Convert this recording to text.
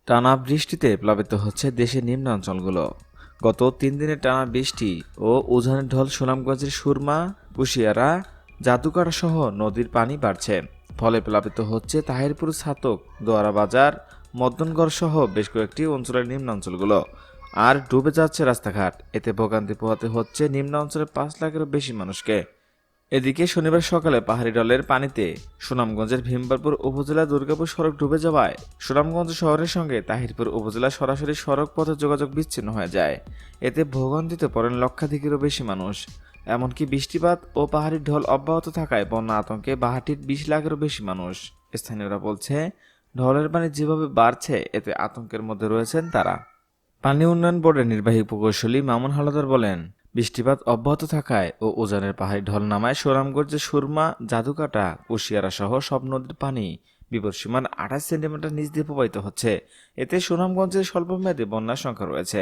টানা বৃষ্টিতে প্লাবিত হচ্ছে দেশের নিম্নাঞ্চলগুলো। গত 3 দিনের টানা বৃষ্টি ও উজানের ঢল সুনামগঞ্জের সুরমা, কুশিয়ারা, জাদুকাটা সহ নদীর পানি বাড়ছে। ফলে প্লাবিত হচ্ছে তাহিরপুর, ছাতক, দোয়ারা বাজার, মদনগড় সহ বেশ কয়েকটি অঞ্চলের নিম্নাঞ্চলগুলো। আর ডুবে যাচ্ছে রাস্তাঘাট। এতে ভোগান্তি পোহাতে হচ্ছে নিম্নাঞ্চলের 5 লাখেরও বেশি মানুষকে। এদিকে শনিবার সকালে পাহাড়ি ঢলের পানিতে সুনামগঞ্জের ভীমবারপুর উপজেলা দুর্গাপুর সড়ক ডুবে যাওয়ায় সুনামগঞ্জ শহরের সঙ্গে তাহিরপুর উপজেলা সরাসরি সড়ক পথে যোগাযোগ বিচ্ছিন্ন হয়ে যায়। এতে ভোগান্তিতে পড়েন লক্ষাধিকেরও বেশি মানুষ। এমনকি বৃষ্টিপাত ও পাহাড়ি ঢল অব্যাহত থাকায় বন্যা আতঙ্কে বাহাটির 20 লাখেরও বেশি মানুষ। স্থানীয়রা বলছে, ঢলের পানি যেভাবে বাড়ছে এতে আতঙ্কের মধ্যে রয়েছেন তারা। পানি উন্নয়ন বোর্ডের নির্বাহী প্রকৌশলী মামুন হাওলাদার বলেন, বৃষ্টিপাত অব্যাহত থাকায় ও উজানের পাহাড়ি ঢল নামায় সুনামগঞ্জের সুরমা, জাদুকাটা, কুশিয়ারা সহ সব নদীর পানি বিপদসীমার 28 সেন্টিমিটার নিচ দিয়ে প্রবাহিত হচ্ছে। এতে সুনামগঞ্জের স্বল্পমেয়াদী বন্যার সংখ্যা রয়েছে।